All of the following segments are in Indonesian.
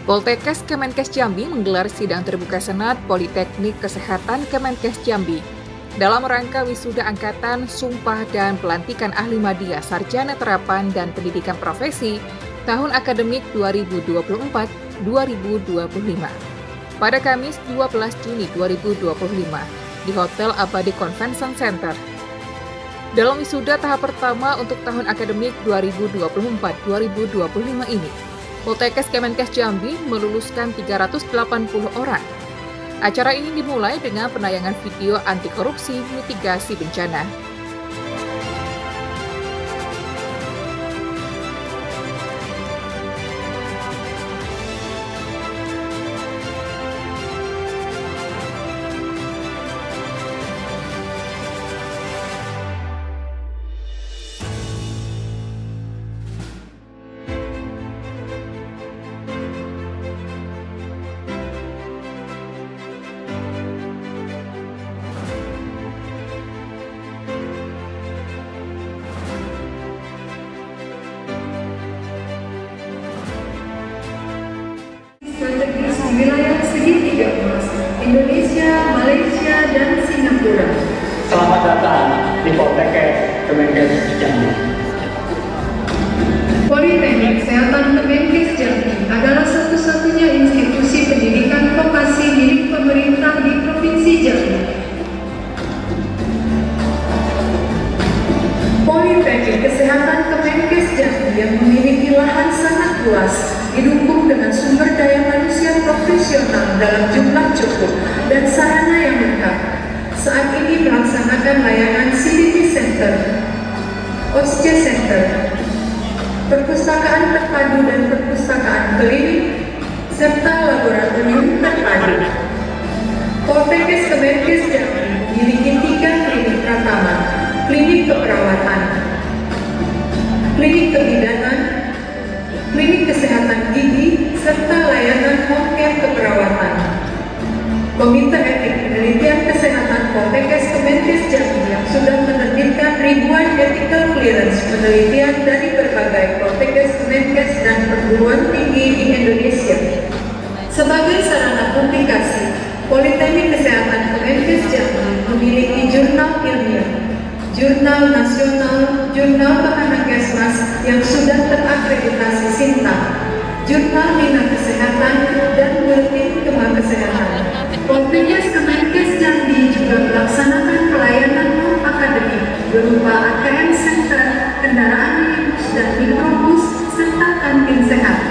Poltekkes Kemenkes Jambi menggelar sidang terbuka Senat Politeknik Kesehatan Kemenkes Jambi dalam rangka wisuda angkatan, sumpah dan pelantikan ahli madya sarjana terapan dan pendidikan profesi tahun akademik 2024-2025 pada Kamis 12 Juni 2025 di Hotel Abadi Convention Center. Dalam wisuda tahap pertama untuk tahun akademik 2024-2025 ini, Poltekkes Kemenkes Jambi meluluskan 380 orang. Acara ini dimulai dengan penayangan video anti korupsi mitigasi bencana. Strategis wilayah segitiga emas Indonesia, Malaysia, dan Singapura. Selamat datang di Poltekkes Kemenkes Jambi. Politeknik Kesehatan Kemenkes Jambi adalah satu-satunya institusi pendidikan vokasi milik pemerintah di Provinsi Jambi. Politeknik Kesehatan Kemenkes Jambi yang memiliki lahan sangat luas didukung dengan sumber daya manusia profesional dalam jumlah cukup dan sarana yang lengkap. Saat ini melaksanakan layanan CDT Center, OSCE Center, perpustakaan terpadu dan perpustakaan klinik, serta laboratorium terpadu. Poltekkes Kemenkes Jambi memiliki 3 klinik pratama, klinik keperawatan, klinik kebidanan, klinik kesehatan gigi, serta layanan home care keperawatan. Komite Etik Penelitian Kesehatan Poltekkes Kemenkes Jambi yang sudah menerbitkan ribuan ethical clearance penelitian dari berbagai Poltekkes Kemenkes dan perguruan tinggi di Indonesia. Sebagai sarana publikasi, Politeknik Kesehatan Kemenkes Jambi memiliki jurnal ilmiah, jurnal nasional, jurnal Kemenkesmas yang sudah terakreditasi SINTA, jurnal Minat Kesehatan, dan bulletin Kemah Kesehatan. Poltekkes Kemenkes Jambi juga melaksanakan pelayanan non-akademik berupa ATM Center, kendaraan minibus dan mikrobus, serta kantin sehat.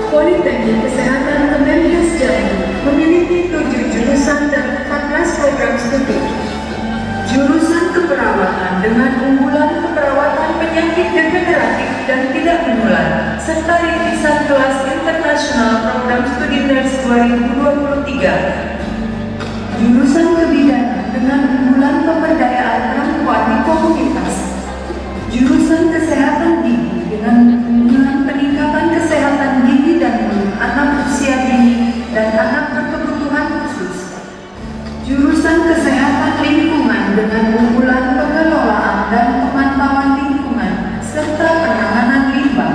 Politeknik Kesehatan Kemenkes Jambi memiliki 7 jurusan dan 14 program studi. Jurusan keperawatan dengan unggulan keperawatan penyakit degeneratif dan tidak menular, serta rintisan kelas internasional program studi nurse 2023. Jurusan kebidanan dengan unggulan pemberdayaan perempuan di komunitas. Jurusan kesehatan gigi dengan unggulan peningkatan kesehatan gigi dan mulut anak usia dini dan anak berkebutuhan khusus. Jurusan kesehatan lingkungan dengan unggulan pengelolaan dan pemantauan lingkungan serta penanganan limbah.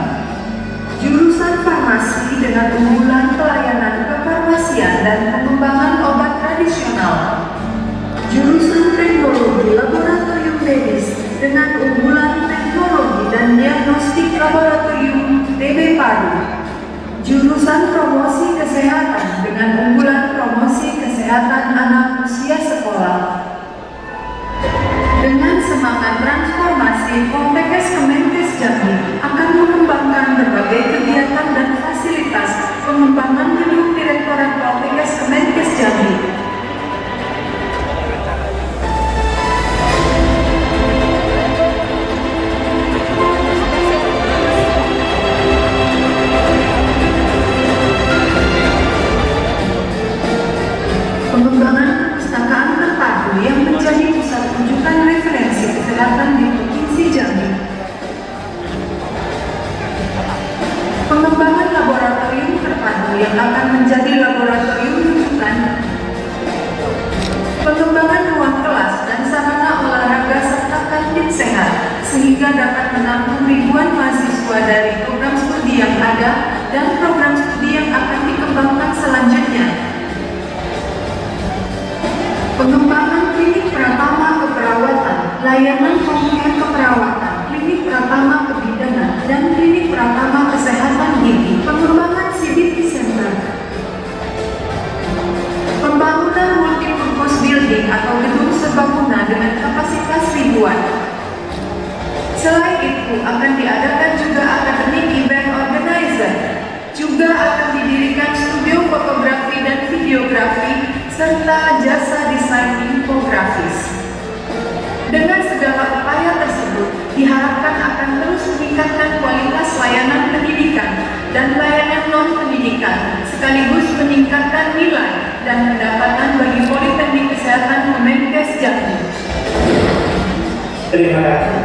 Jurusan farmasi dengan unggulan pelayanan kefarmasian dan pengembangan obat tradisional. Jurusan teknologi laboratorium medis dengan unggulan teknologi dan diagnostik laboratorium TB Paru. Jurusan promosi kesehatan dengan unggulan promosi kesehatan anak usia sekolah. Dengan semangat transformasi, Poltekkes Kemenkes Jambi akan mengembangkan berbagai kegiatan dan fasilitas pengembangan gedung Direktorat Poltekkes Kemenkes Jambi. Pengembangan perpustakaan terpadu yang menjadi pusat rujukan referensi kesehatan di Provinsi Jambi. Pengembangan laboratorium terpadu yang akan menjadi laboratorium rujukan. Pengembangan ruang kelas dan sarana olahraga serta kantin sehat sehingga dapat menampung ribuan mahasiswa dari program studi yang ada dan program studi yang yang akan dikembangkan selanjutnya. Pengembangan klinik pratama keperawatan, layanan home care keperawatan, klinik pratama kebidanan, dan klinik pratama kesehatan gigi, pengembangan CBT Center. Pembangunan multipurpose building atau gedung serbaguna dengan kapasitas ribuan. Selain itu, akan diadakan juga academic event organizer. Juga akan didirikan studio fotografi dan videografi, serta jasa desain infografis. Dengan segala upaya tersebut, diharapkan akan terus meningkatkan kualitas layanan pendidikan dan layanan non-pendidikan, sekaligus meningkatkan nilai dan pendapatan bagi Politeknik Kesehatan Kemenkes Jambi. Terima kasih.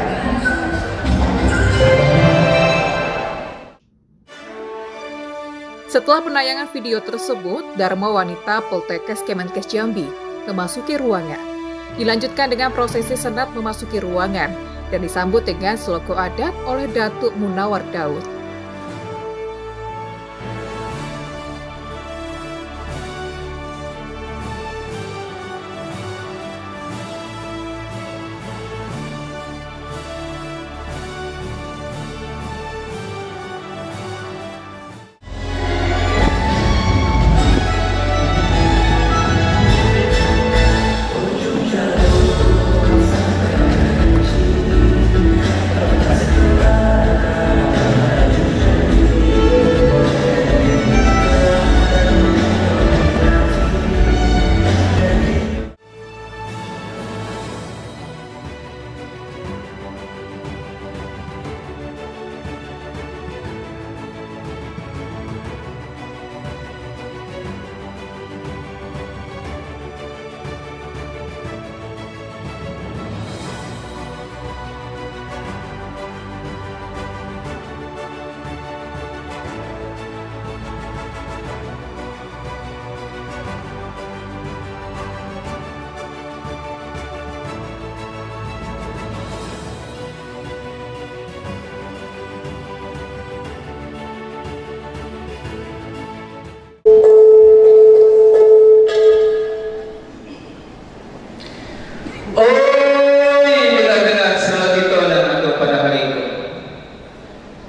Setelah penayangan video tersebut, Dharma Wanita Poltekkes Kemenkes Jambi memasuki ruangan. Dilanjutkan dengan prosesi senat memasuki ruangan dan disambut dengan slogo adat oleh Datuk Munawar Daud.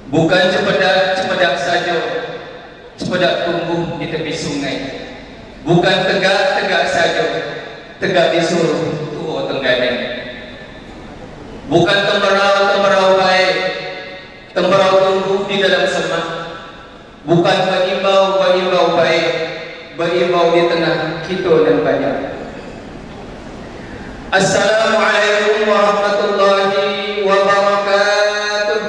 Bukan cepedak saja, cepedak tumbuh di tepi sungai. Bukan tegak saja, tegak di suruh tua tenggadeng. Bukan temperau baik, temperau tumbuh di dalam semak. Bukan berimbau baik, berimbau di tengah kita dan banyak. Assalamualaikum warahmatullahi wabarakatuh.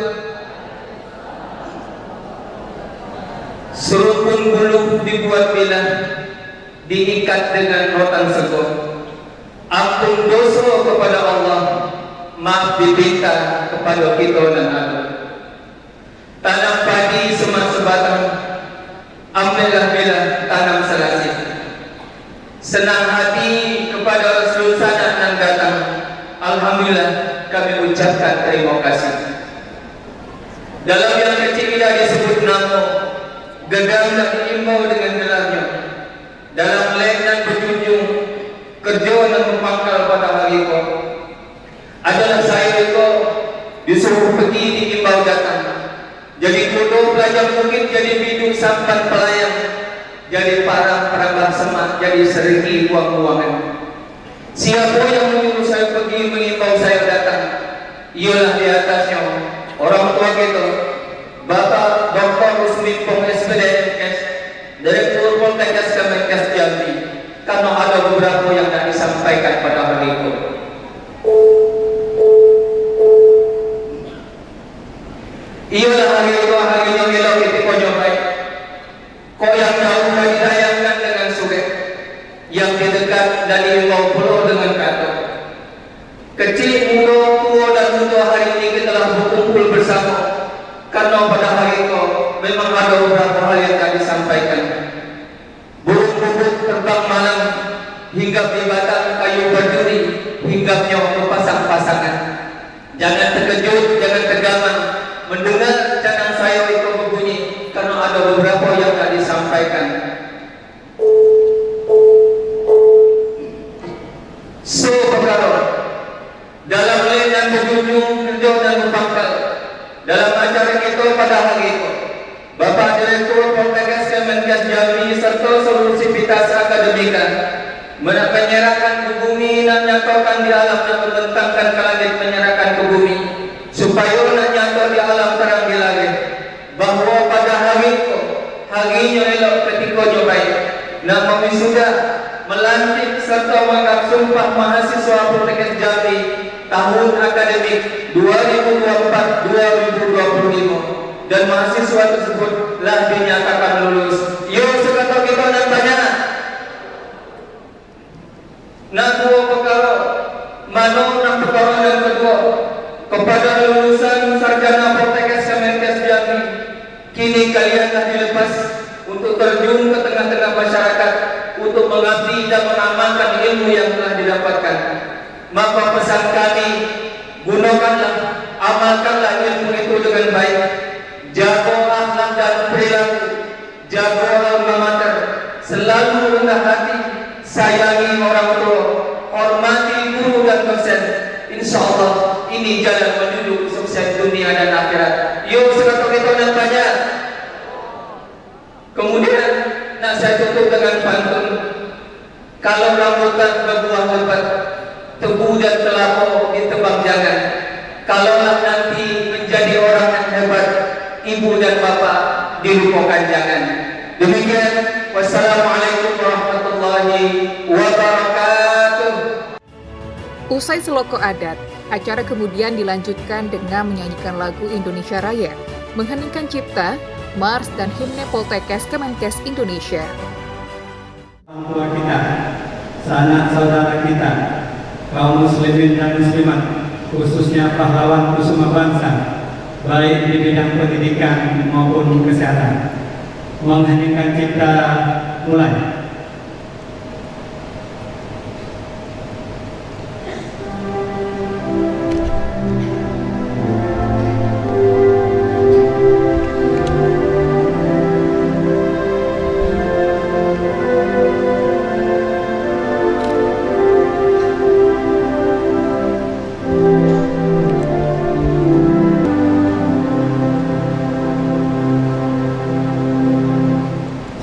Serupun bulu dibuat bilah, diikat dengan rotan segor. Ampun dosa kepada Allah, maaf diminta kepada kita dan aku. Tanam padi semak sebatang, ambillah bila tanam selasih. Senang hati kepada seluruh sanak yang datang. Alhamdulillah kami ucapkan terima kasih. Dalam yang kecil tidak disebut nama, gedang dan diimbau dengan gelarnya. Dalam lek dan berjunjung, kerja dan memangkal pada hari itu adalah saya itu disuruh pergi diimbau datang. Jadi bodoh pelajar mungkin jadi bidung sampan pelayang. Jadi para perabah semak, jadi seriki buang-buangan. Siapa yang menyuruh saya pergi mengimbau saya datang? Ialah di atasnya orang tua kita, Bapak Dr. Rusmin Pong SPDMKes, Direktur Poltekkes Kemenkes Jambi, karena ada beberapa yang tak disampaikan pada hari itu. Ialah hari itu hari yang elok itu pojok baik. Kok yang jauh lagi sayangkan dengan sulit, yang di dekat dan diimbau puluh dengan kata. Kecil, muda, tua dan muda hari ini kita telah berkumpul bersama, karena pada hari itu memang ada beberapa hal yang tak disampaikan. Burung-burung terbang malam, hinggap di batang kayu berduri, hinggapnya berpasang-pasangan. Jangan terkejut, jangan tergamang mendengar canang saya itu berbunyi, karena ada beberapa yang tak disampaikan. junjung, kerja dan berpangkal. Dalam acara kita pada hari itu, Bapak Direktur Poltekkes Kemenkes Jambi serta seluruh sivitas akademika menyerahkan ke bumi dan nyatakan di alam yang membentangkan ke langit, menyerahkan ke bumi supaya nak nyata di alam terang di langit bahawa pada hari itu, harinya elok ketika nyobai nak wisuda melantik serta menganggap sumpah mahasiswa Poltekkes Jambi tahun akademik 2024-2025 dan mahasiswa tersebut telah dinyatakan lulus. Yo sekata kita nak tanya, nak dua perkara, mana nak perkara yang kedua kepada lulusan sarjana Poltekkes Kemenkes Jambi, kini kalian telah dilepas untuk terjun ke tengah-tengah masyarakat untuk mengabdi dan mengamalkan ilmu yang telah didapatkan. Maka pesan kami, gunakanlah, amalkanlah ilmu itu dengan baik. Jaga akhlak dan perilaku, jaga alma mater, selalu rendah hati, sayangi orang tua, hormati guru dan dosen. InsyaAllah ini jalan menuju sukses dunia dan akhirat. Yuk sekata kita nak banyak. Kemudian nak saya tutup dengan pantun. Kalau rambutan berbuah lebat, tebu dan kelapa ditebang jangan. Kalaulah nanti menjadi orang yang hebat, ibu dan bapak dilupakan jangan. Demikian, wassalamualaikum warahmatullahi wabarakatuh. Usai seloko adat, acara kemudian dilanjutkan dengan menyanyikan lagu Indonesia Raya, mengheningkan cipta, Mars dan himne Poltekkes Kemenkes Indonesia. Orang tua kita, sanak saudara kita, kaum muslimin dan muslimat, khususnya pahlawan kusuma bangsa, baik di bidang pendidikan maupun kesehatan. Mengheningkan cipta mulai.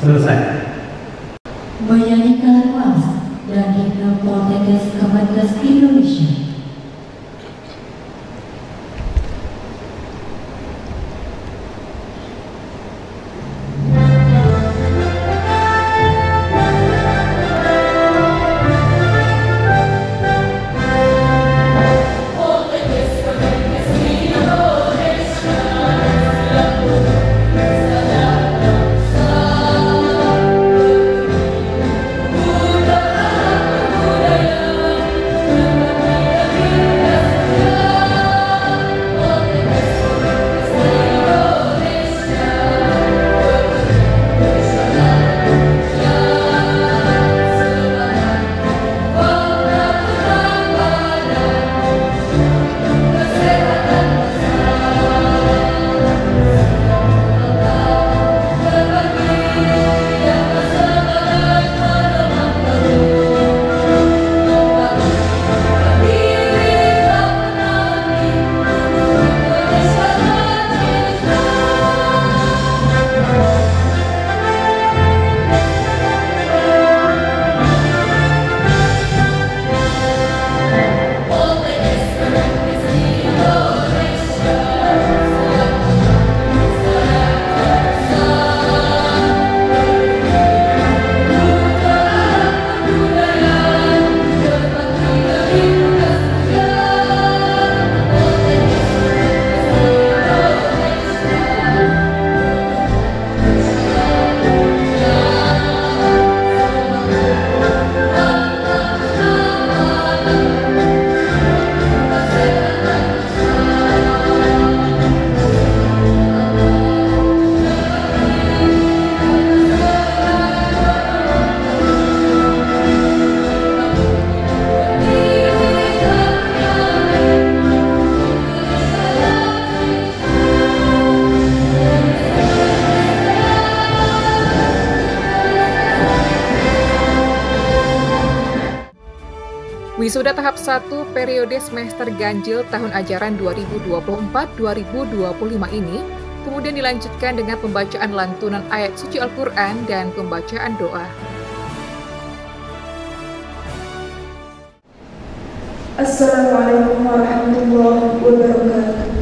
Selesai. Menyanyikan Mars dan himne Poltekkes Kemenkes Indonesia. Budaya Wisuda tahap 1 periode semester ganjil tahun ajaran 2024-2025 ini kemudian dilanjutkan dengan pembacaan lantunan ayat suci Al-Quran dan pembacaan doa. Assalamualaikum warahmatullahi wabarakatuh.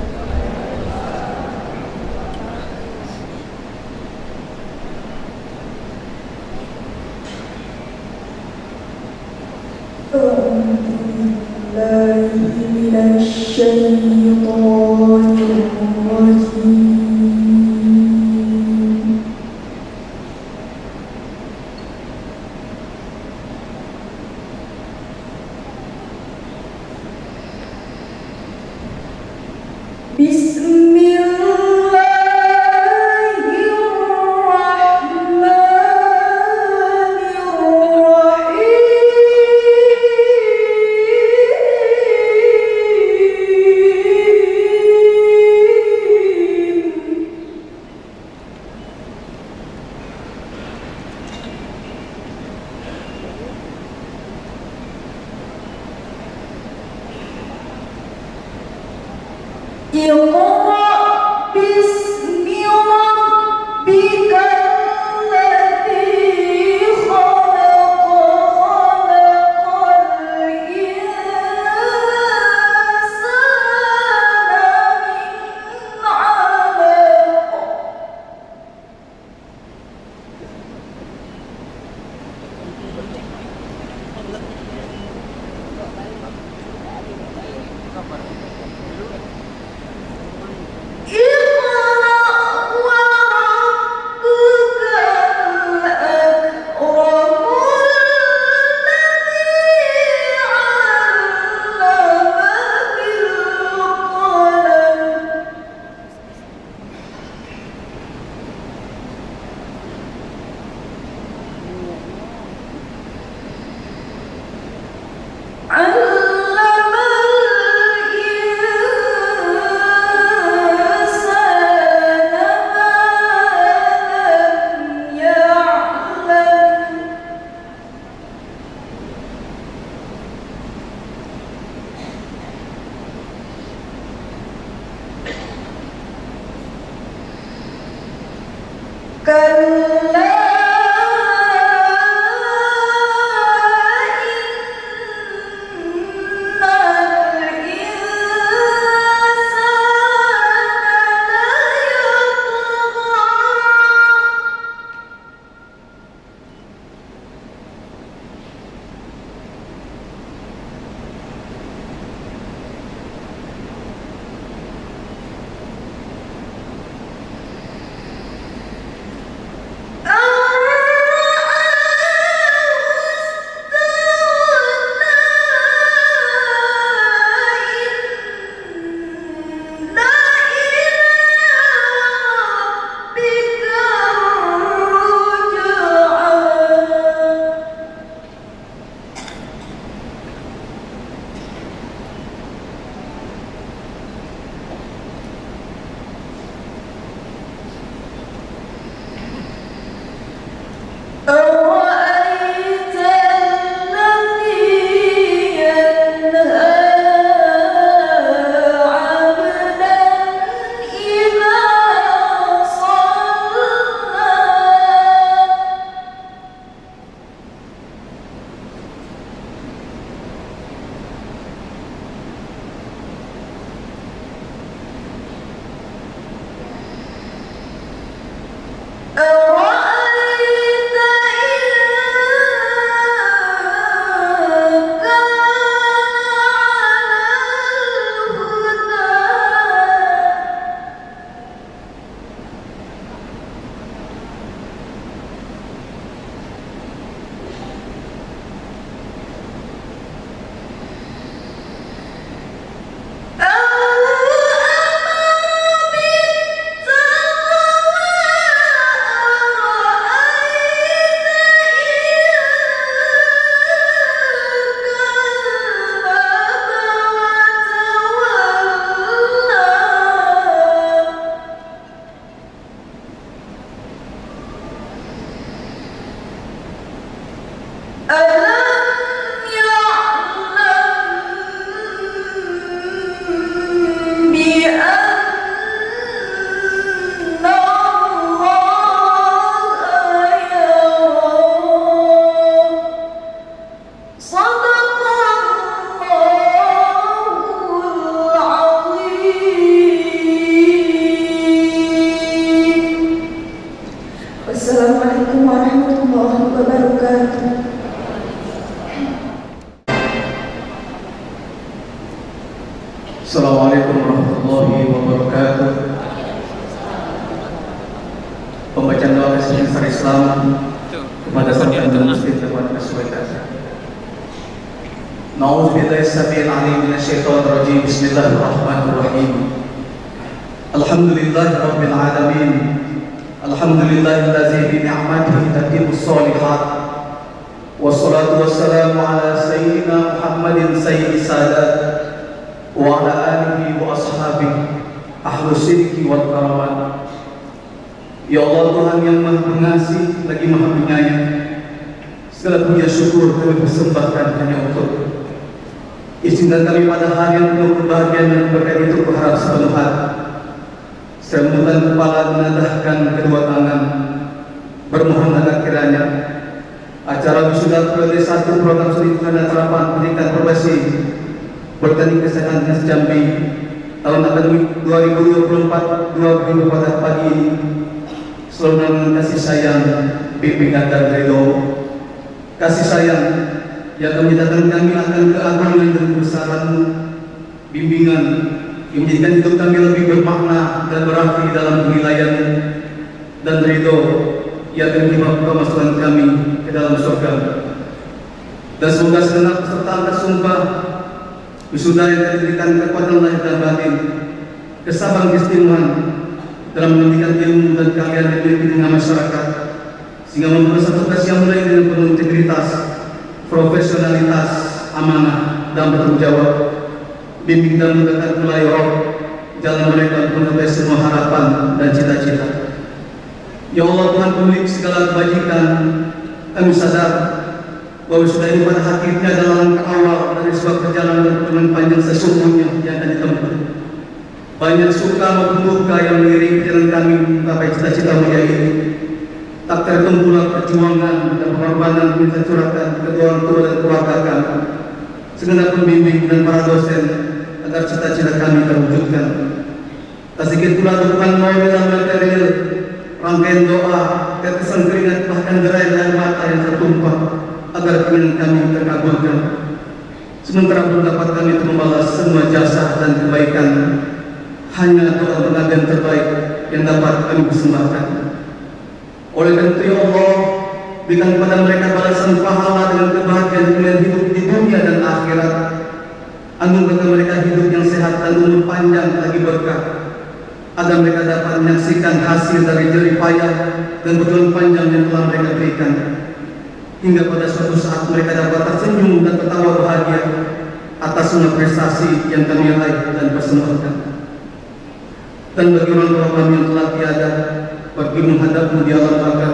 Assalamualaikum warahmatullahi wabarakatuh. Pembacaan doa Besar Islam kepada saudara muslim teman kesulitan. Na'udzubillahi samil alim minasyaitonir rajim. Bismillahirrahmanirrahim. Alhamdulillahi rabbil alamin. Alhamdulillahillazi bi ni'matihi tatimmus shalihat. Wassalatu wassalamu ala sayyidina Muhammadin sayyidis sadat wa ala alihi wa ashabihi ahlus sidqi wal karamat. Ya Allah, Tuhan yang Maha Pengasih lagi Maha Penyayang, segala puja syukur kami persembahkan hanya untuk izinkan kami pada hari yang penuh kebahagiaan dan berkat itu berharap sepenuh hati. Saya mengundurkan kepala, menadahkan kedua tangan, bermohon agar kiranya acara wisuda periode 1 program studi Tanda Terapan Pendidikan Berbasis Politeknik Kesehatan Jambi tahun akademik 2024-2025 pada pagi ini selalu dengan kasih sayang, bimbingan dan ridho. Kasih sayang yang kami datang kami akan keagungan dan kebesaran-Mu, bimbingan yang menjadikan hidup kami lebih bermakna dan berarti dalam penilaian-Mu, dan ridho yang akan memasukkan kami ke dalam surga. Dan semoga segenap peserta angkat sumpah wisuda yang diberikan kekuatan lahir dan batin, kesabaran keistimewaan dalam mendidikan ilmu dan keahlian yang dimiliki di tengah masyarakat, sehingga memperoleh tugas yang mulai dengan penuh integritas, profesionalitas, amanah, dan bertanggung jawab. Bimbing dan mudahkan pula ya Rabb jalan mereka untuk mencapai semua harapan dan cita-cita. Ya Allah, Tuhan pemilik segala kebajikan, kami sadar bahwa sudah ini pada hakikatnya adalah langkah awal dari sebuah perjalanan dan perjalanan panjang sesungguhnya yang akan ditempuh. Banyak suka maupun duka yang mengiringi perjalanan kami mencapai cita-cita mulia ini. Tak terhitung pula perjuangan dan pengorbanan yang kita curahkan kedua orang tua dan keluarga kami, segenap pembimbing dan para dosen agar cita-cita kami terwujudkan. Tak sedikit pula dukungan maupun dalam material, rangkaian doa, tetesan keringat, bahkan gerai dan mata yang tertumpah agar keinginan kami terkabulkan. Sementara belum dapat kami membalas semua jasa dan kebaikan, hanya doa pengabdian terbaik yang dapat kami persembahkan. Oleh karena itu ya Allah, berikan kepada mereka balasan pahala dengan kebahagiaan pilihan hidup di dunia dan akhirat. Anugerahkan mereka hidup yang sehat dan umur panjang lagi berkah, agar mereka dapat menyaksikan hasil dari jerih payah dan perjuangan panjang yang telah mereka berikan, hingga pada suatu saat mereka dapat tersenyum dan tertawa bahagia atas semua prestasi yang kami raih dan persembahkan. Dan bagi orang tua kami yang telah tiada, bagi menghadapmu di alam baka,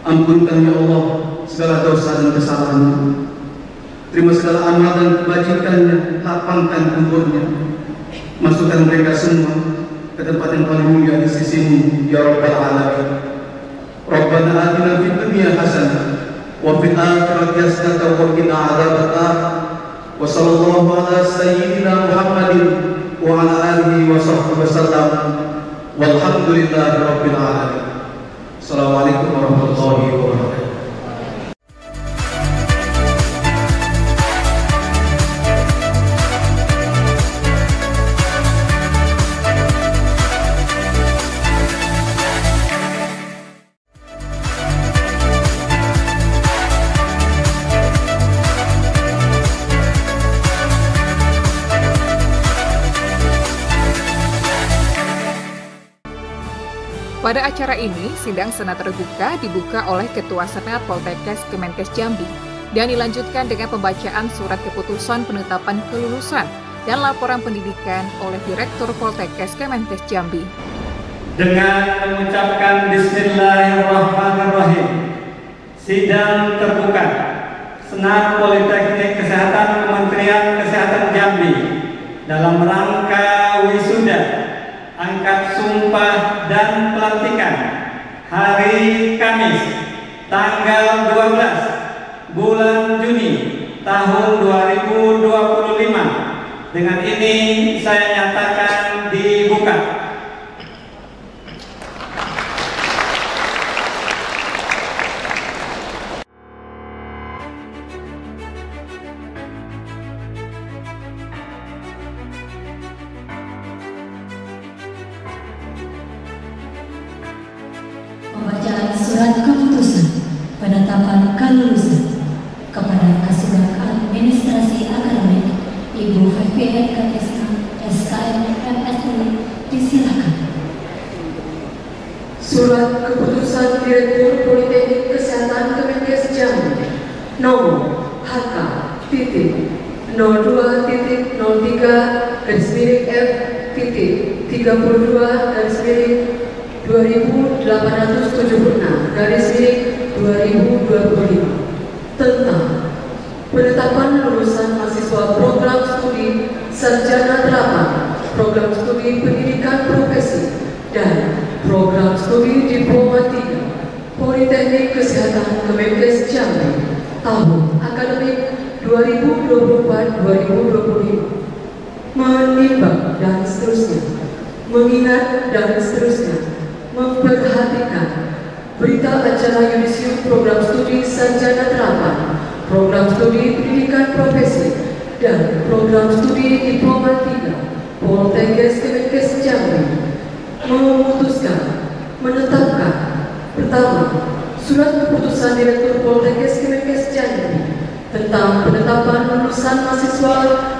ampunkan ya Allah segala dosa dan kesalahan-Mu. Terima segala amal dan kebajikannya, lapangkan kuburnya, masukkan mereka semua ke tempat yang paling mulia di sisi-Mu ya Rabbal Alamin. Rabbana atina fid dunya hasanah wa fil akhirati hasanah wa qina adzabannar. Wa sallallahu ala sayyidina Muhammadin wa ala alihi wa sahbihi wasallam. Walhamdulillahi rabbil alamin. Assalamualaikum warahmatullahi wabarakatuh. Pada acara ini, sidang Senat terbuka dibuka oleh Ketua Senat Poltekkes Kemenkes Jambi dan dilanjutkan dengan pembacaan surat keputusan penetapan kelulusan dan laporan pendidikan oleh Direktur Poltekkes Kemenkes Jambi. Dengan mengucapkan Bismillahirrahmanirrahim, sidang terbuka Senat Politeknik Kesehatan Kementerian Kesehatan Jambi dalam rangka wisuda, angkat sumpah dan pelantikan hari Kamis tanggal 12 bulan Juni tahun 2025. Dengan ini saya nyatakan dibuka. penetapan kelulusan kepada Kasubag Administrasi Akademik Ibu Fefi SKM MSI, disilakan. Surat Keputusan Direktur Politeknik Kesehatan Kemenkes Jambi nomor HK-F-023-F-32/F-2876/2025 tentang penetapan lulusan mahasiswa program studi sarjana terapan, program studi pendidikan profesi, dan program studi diploma 3 Politeknik Kesehatan Kemenkes Jambi tahun akademik 2024-2025, menimbang dan seterusnya, mengingat dan seterusnya, memperhatikan berita acara yudisium program studi sarjana terapan, program studi pendidikan profesi, dan program studi diploma 3 Poltekkes Kemenkes Jambi, memutuskan menetapkan pertama, surat keputusan Direktur Poltekkes Kemenkes Jambi tentang penetapan lulusan mahasiswa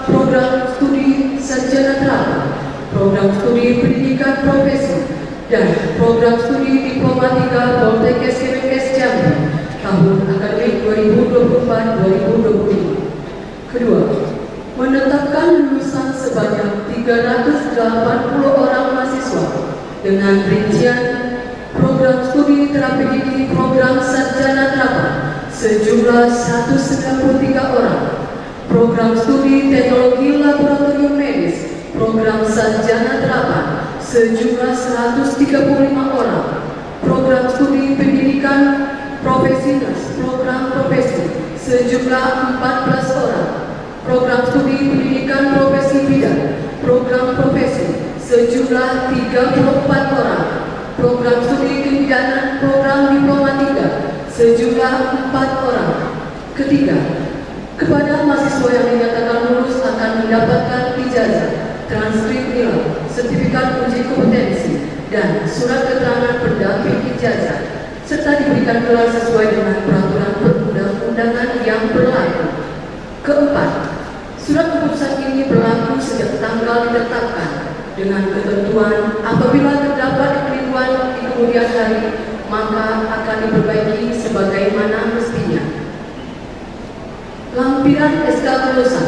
program studi sarjana terapan, program studi pendidikan profesi, dan program studi diploma 3 Poltekkes Kemenkes Jambi tahun akademik 2024-2025. Kedua, menetapkan lulusan sebanyak 380 orang mahasiswa dengan rincian program studi terapi gigi program sarjana terapan sejumlah 193 orang, program studi teknologi laboratorium medis program sarjana terapan sejumlah 135 orang, program studi pendidikan profesi nurse program profesi sejumlah 14 orang, program studi pendidikan profesi bidan program profesi sejumlah 34 orang, program studi kebidanan program diploma 3 sejumlah 4 orang. Ketiga, kepada mahasiswa yang dinyatakan lulus akan mendapatkan ijazah, transkrip nilai, sertifikat uji kompetensi, dan surat keterangan pendamping ijazah, serta diberikan gelar sesuai dengan peraturan perundang-undangan yang berlaku. Keempat, surat keputusan ini berlaku sejak tanggal ditetapkan dengan ketentuan apabila terdapat kekeliruan di kemudian hari maka akan diperbaiki sebagaimana mestinya. Lampiran SK kelulusan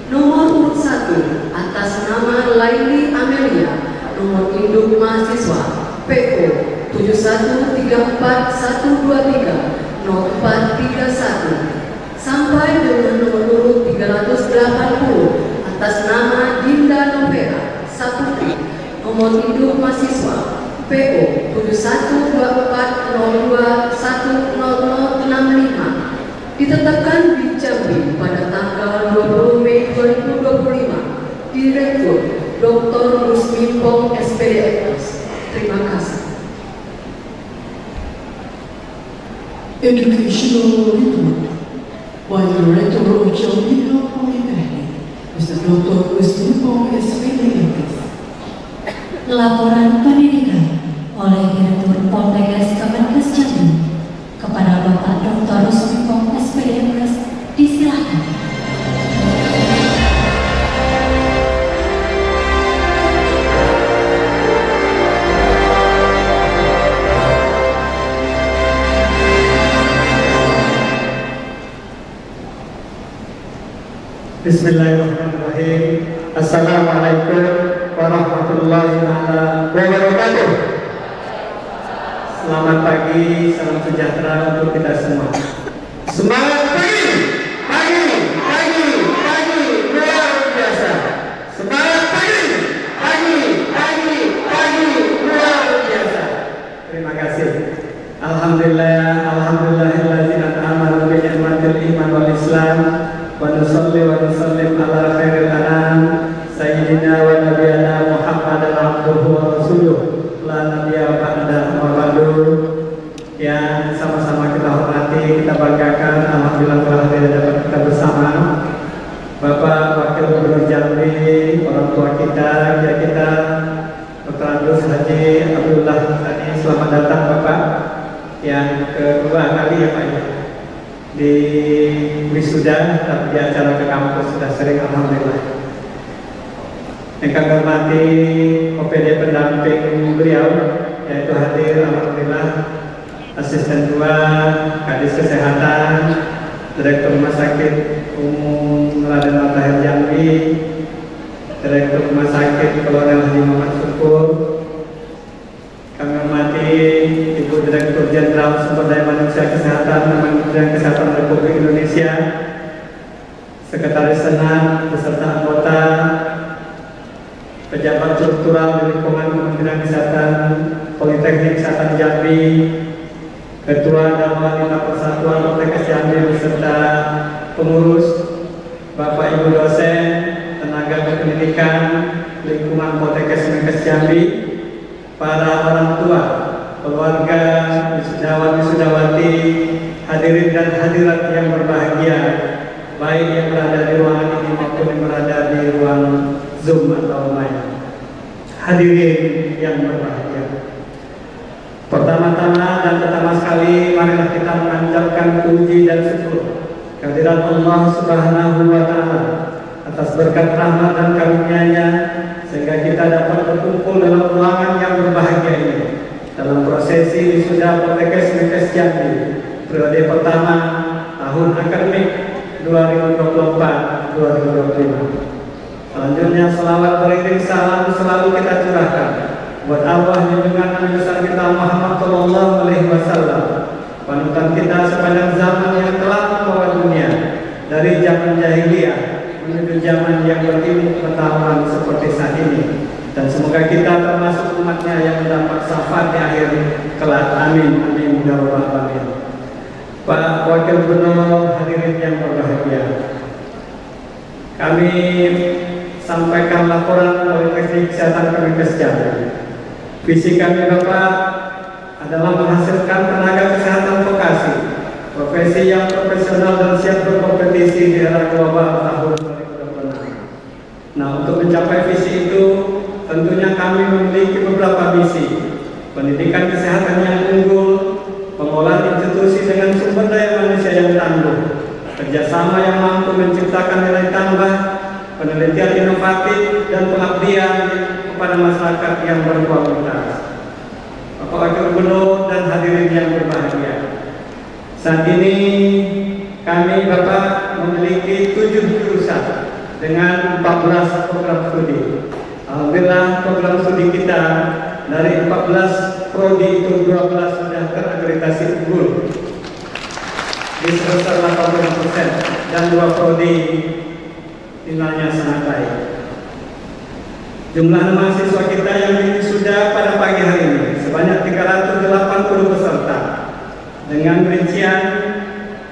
nomor urut 1 atas nama Laili Amelia, nomor induk mahasiswa PO 713412300431 sampai dengan nomor urut 380 atas nama Dinda Novera Saputri, nomor induk mahasiswa PO 7124021065 ditetapkan di Jambi pada tanggal 20 Mei 2025. Direktur Dr. Rusmimpong SPDFS. Terima kasih. Educational report by the Director of Jambi Polytechnic, Mr. Dr. Rusmimpong SPDFS. Laporan pendidikan oleh Direktur Poltekkes Kemenkes Jambi kepada Bapak Dr. Rusmimpong SPDFS, disilakan. Bismillahirrahmanirrahim. Assalamualaikum warahmatullahi wabarakatuh. Selamat pagi, salam sejahtera untuk kita semua. Semangat pagi, pagi, pagi, pagi, luar biasa. Semangat pagi, pagi, pagi, pagi, luar biasa. Terima kasih. Alhamdulillah, alhamdulillahilladzi an'ama bi ni'matil iman wal islam. Wa nusalli wa nusallim ala khairil anam sayyidina wa nabiyana Muhammadan abduhu wa rasuluh la nabiyya ba'da wa ba'du. Yang sama-sama kita hormati, kita banggakan, alhamdulillah telah dapat kita bersama Bapak Wakil Gubernur Jambi, orang tua kita, ya kita Dr. Andus Haji Abdullah tadi. Selamat datang Bapak yang kedua kali ya Pak ya. wisuda, tapi di acara ke kampus sudah sering, alhamdulillah. Yang kami hormati OPD pendamping beliau, yaitu hadir, alhamdulillah, Asisten 2 Kadis Kesehatan, Direktur Rumah Sakit Umum Raden Matahir Jambi, Direktur Rumah Sakit Kolonel Haji Muhammad Syukur. Kami hormati Ibu Direktur Jenderal Sumber Daya Manusia Kesehatan Kementerian Kesehatan Republik Indonesia, Sekretaris Senat beserta anggota, pejabat struktural di lingkungan Kementerian Kesehatan Politeknik Kesehatan Jambi, Ketua dan Wanita Persatuan Poltekkes Jambi beserta pengurus, Bapak Ibu dosen, tenaga kependidikan lingkungan Poltekkes Kemenkes Jambi, para orang tua, keluarga, wisudawan-wisudawati, hadirin dan hadirat yang berbahagia, baik yang berada di ruangan ini maupun yang berada di ruang Zoom atau lain. Hadirin yang berbahagia, pertama-tama dan pertama sekali marilah kita mengucapkan puji dan syukur kehadirat Allah Subhanahu wa Ta'ala atas berkat rahmat dan karunia-Nya sehingga kita dapat berkumpul dalam ruangan yang berbahagia ini dalam prosesi wisuda Poltekkes Kemenkes Jambi periode pertama tahun akademik 2024-2025. Selanjutnya selawat beriring salam selalu kita curahkan buat Allah junjungan Nabi besar kita Muhammad Sallallahu Alaihi Wasallam, panutan kita sepanjang zaman yang telah membawa dunia dari zaman jahiliyah menuju zaman yang berilmu pengetahuan seperti saat ini, dan semoga kita termasuk umatnya yang mendapat syafaat di akhir kelak. Amin amin ya rabbal alamin. Pak Wakil Gubernur, hadirin yang berbahagia, kami sampaikan laporan Politeknik Kesehatan Kemenkes Jambi. Visi kami Bapak adalah menghasilkan tenaga kesehatan vokasi, profesi yang profesional dan siap berkompetisi di era global tahun 2026. Nah, untuk mencapai visi itu tentunya kami memiliki beberapa misi: pendidikan kesehatan yang unggul, pengolahan institusi dengan sumber daya manusia yang tangguh, kerjasama yang mampu menciptakan nilai tambah, penelitian inovatif, dan pengabdian kepada masyarakat yang berkualitas. Bapak Wakil Gubernur dan hadirin yang berbahagia, saat ini kami Bapak memiliki 7 jurusan dengan 14 program studi. Alhamdulillah, program studi kita dari 14 prodi itu 12 sudah terakreditasi unggul di sebesar 80% dan 2 prodi nilainya sangat baik. Jumlah mahasiswa kita yang wisuda pada pagi hari ini sebanyak 380 peserta dengan rincian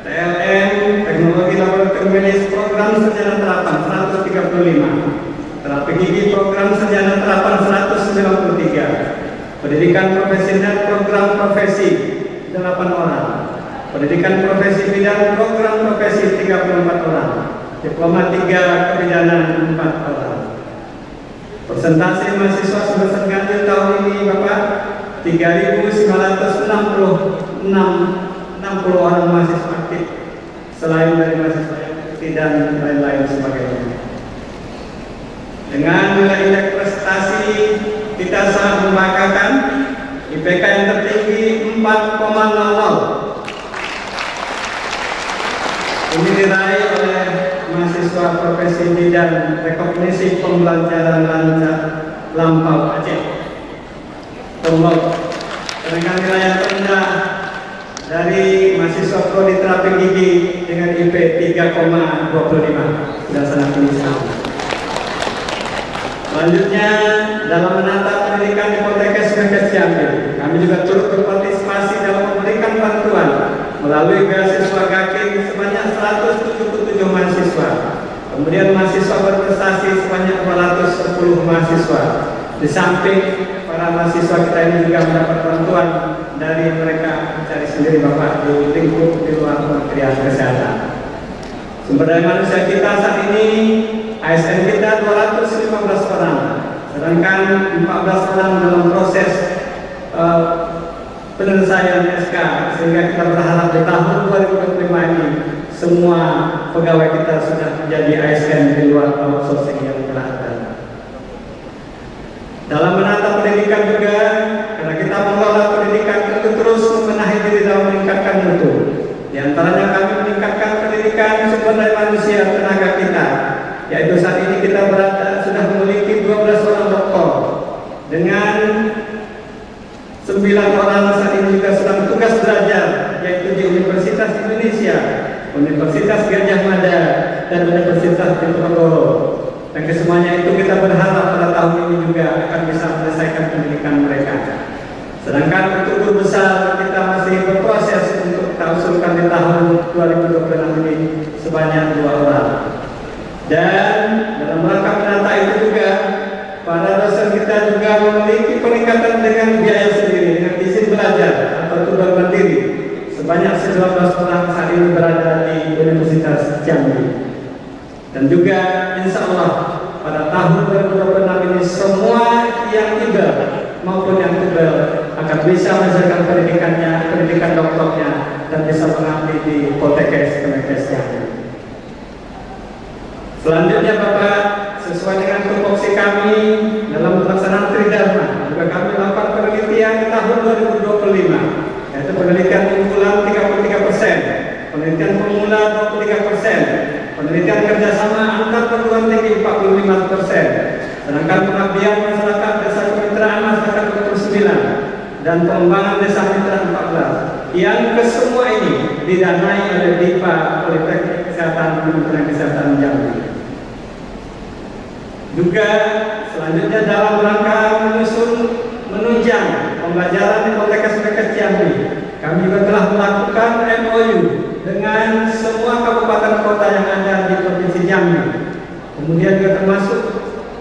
TLM, Teknologi Laboratorium Medis, Program Sarjana Terapan 135, Terapi Gigi Program Sarjana Terapan 193, Pendidikan Profesi dan Program Profesi 8 orang, Pendidikan Profesi Bidang Program Profesi 34 orang, Diploma 3 Kebidanan 4 orang. Persentase mahasiswa semester ganjil tahun ini Bapak 3.960 orang mahasiswa aktif, selain dari mahasiswa yang aktif dan lain-lain sebagainya. Dengan nilai indeks prestasi kita sangat membanggakan, IPK yang tertinggi 4,00. Ini diraih oleh mahasiswa profesi bidang rekognisi pembelajaran lancar lampau Aceh. Dengan nilai yang rendah dari mahasiswa prodi terapi gigi dengan IP 3,25, sudah sangat tinggi sekali. Selanjutnya, dalam menata pendidikan di Poltekkes Kemenkes Jambi, kami juga turut berpartisipasi dalam memberikan bantuan melalui beasiswa GAKIN sebanyak 177 mahasiswa. Kemudian mahasiswa berprestasi sebanyak 210 mahasiswa. Di samping para mahasiswa kita ini juga mendapat bantuan dari mereka mencari sendiri Bapak di lingkup di luar Kementerian Kesehatan. Sumber daya manusia kita saat ini, ASN kita 215 orang, sedangkan 14 orang dalam proses penyelesaian SK, sehingga kita berharap di tahun 2025 ini semua pegawai kita sudah menjadi ASN di luar outsourcing yang telah ada. Dalam menata pendidikan juga, karena kita mengelola pendidikan tentu terus membenahi diri dalam meningkatkan mutu. Di antaranya kami meningkatkan pendidikan sumber daya manusia tenaga kita, yaitu saat ini kita sudah memiliki 12 orang doktor dengan 9 orang saat ini juga sedang tugas belajar, yaitu di Universitas Indonesia, Universitas Gadjah Mada, dan Universitas Diponegoro. Dan kesemuanya itu kita berharap pada tahun ini juga akan bisa menyelesaikan pendidikan mereka. Sedangkan untuk guru besar kita masih berproses untuk kita usulkan di tahun 2026 ini sebanyak 2 orang. Dan dalam rangka menata itu juga, para dosen kita juga memiliki peningkatan dengan biaya sendiri, dengan izin belajar atau tutor mandiri. Sebanyak 19 orang saat ini berada di Universitas Jambi. Dan juga insya Allah pada tahun 2026 ini semua yang tibel maupun yang tebal akan bisa menyelesaikan pendidikannya, pendidikan doktornya, dan bisa mengabdi di Poltekkes Kemenkes Jambi. Selanjutnya Bapak, sesuai dengan tupoksi kami dalam pelaksanaan Tridharma, juga kami melakukan penelitian di tahun 2025, yaitu penelitian unggulan 33%, penelitian pemula 23%, penelitian kerjasama antar perguruan tinggi 45%, sedangkan pengabdian masyarakat desa kemitraan masyarakat 29%, dan pengembangan desa mitra 14%. Yang kesemua ini didanai oleh DIPA Politeknik Kesehatan Kementerian Kesehatan Jambi. Juga selanjutnya dalam rangka menunjang pembelajaran di Poltekkes Kemenkes Jambi, kami juga telah melakukan MOU dengan semua kabupaten kota yang ada di Provinsi Jambi. Kemudian juga termasuk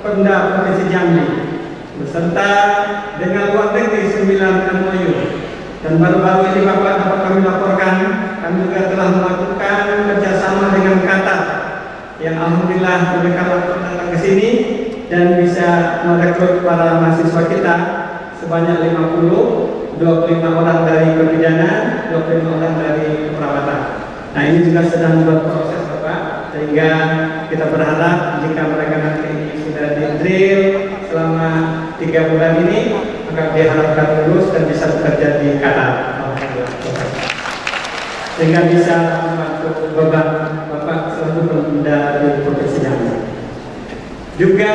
Pemda Provinsi Jambi beserta dengan luar negeri 9 MOU. Dan baru-baru ini Bapak dapat kami laporkan, kami juga telah melakukan kerjasama dengan Qatar, yang alhamdulillah mereka datang ke sini dan bisa merekrut para mahasiswa kita sebanyak 25 orang dari kepidana, 25 orang dari keperawatan. Nah ini juga sedang berproses Bapak, sehingga kita berharap jika mereka nanti sudah di-drill selama 3 bulan ini, maka diharapkan lulus dan bisa bekerja di Qatar, sehingga bisa membantu beban Bapak selaku Pemda di Provinsi Jambi. Juga